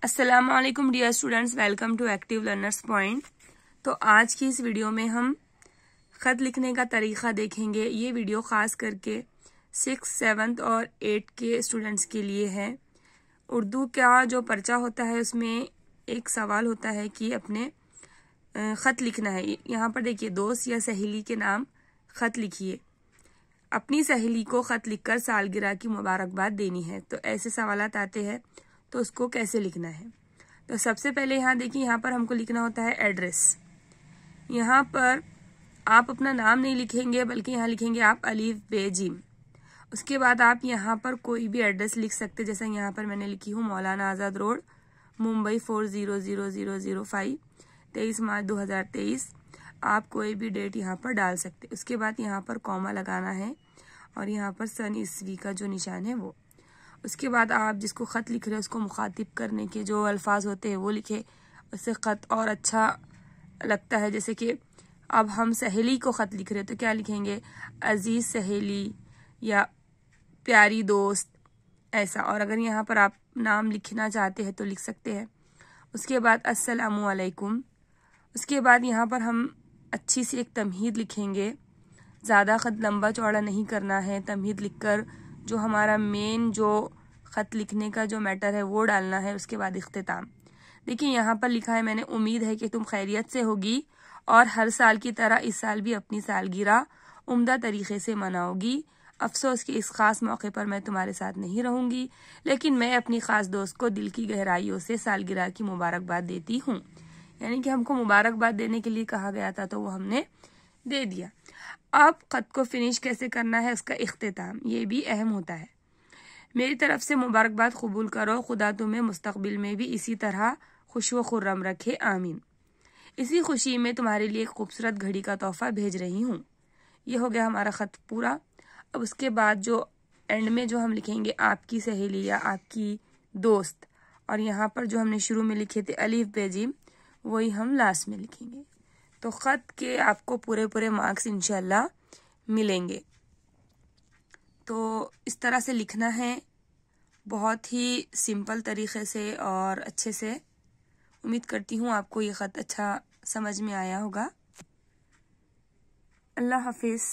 अस्सलाम वालेकुम dear students, welcome to active learners point. तो आज की इस वीडियो में हम ख़त लिखने का तरीक़ा देखेंगे। ये वीडियो ख़ास करके 6th, 7th और 8th के स्टूडेंट्स के लिए है। उर्दू का जो पर्चा होता है उसमें एक सवाल होता है कि अपने ख़त लिखना है। यहाँ पर देखिए, दोस्त या सहेली के नाम ख़त लिखिए। अपनी सहेली को ख़त लिखकर सालगिरह की मुबारकबाद देनी है। तो ऐसे सवालात आते हैं, तो उसको कैसे लिखना है। तो सबसे पहले यहाँ देखिए, यहाँ पर हमको लिखना होता है एड्रेस। यहाँ पर आप अपना नाम नहीं लिखेंगे, बल्कि यहाँ लिखेंगे आप अलीफ बे जिम। उसके बाद आप यहाँ पर कोई भी एड्रेस लिख सकते, जैसा यहाँ पर मैंने लिखी हूँ मौलाना आज़ाद रोड, मुंबई 400005, 23 मार्च 2023। आप कोई भी डेट यहाँ पर डाल सकते। उसके बाद यहाँ पर कॉमा लगाना है और यहाँ पर सन ईस्वी का जो निशान है वो। उसके बाद आप जिसको ख़त लिख रहे हैं उसको मुखातिब करने के जो अल्फाज होते हैं वो लिखे। उससे ख़त और अच्छा लगता है। जैसे कि अब हम सहेली को ख़त लिख रहे हैं तो क्या लिखेंगे, अजीज़ सहेली या प्यारी दोस्त, ऐसा। और अगर यहाँ पर आप नाम लिखना चाहते हैं तो लिख सकते हैं। उसके बाद अस्सलामु अलैकुम। उसके बाद यहाँ पर हम अच्छी सी एक तमहीद लिखेंगे। ज़्यादा ख़त लंबा चौड़ा नहीं करना है। तमहीद लिखकर जो हमारा मेन जो ख़त लिखने का जो मैटर है वो डालना है। उसके बाद इख्तिताम। देखिए यहाँ पर लिखा है मैंने, उम्मीद है कि तुम खैरियत से होगी और हर साल की तरह इस साल भी अपनी सालगिरह उम्दा तरीके से मनाओगी। अफसोस कि इस खास मौके पर मैं तुम्हारे साथ नहीं रहूंगी, लेकिन मैं अपनी खास दोस्त को दिल की गहराइयों से सालगिरह की मुबारकबाद देती हूँ। यानी कि हमको मुबारकबाद देने के लिए कहा गया था, तो वो हमने दे दिया। अब ख़त को फिनिश कैसे करना है, उसका इख्तिताम, ये भी अहम होता है। मेरी तरफ से मुबारकबाद कबूल करो, खुदा तुम्हें मुस्तकबिल में भी इसी तरह खुश व खुर्रम रखे, आमीन। इसी खुशी में तुम्हारे लिए एक खूबसूरत घड़ी का तोहफा भेज रही हूँ। ये हो गया हमारा ख़त पूरा। अब उसके बाद जो एंड में जो हम लिखेंगे आपकी सहेली या आपकी दोस्त, और यहाँ पर जो हमने शुरू में लिखे थे अलीफ बे जिम, वही हम लास्ट में लिखेंगे। तो ख़त के आपको पूरे मार्क्स इंशाल्लाह मिलेंगे। तो इस तरह से लिखना है, बहुत ही सिंपल तरीके से और अच्छे से। उम्मीद करती हूँ आपको ये ख़त अच्छा समझ में आया होगा। अल्लाह हाफिज़।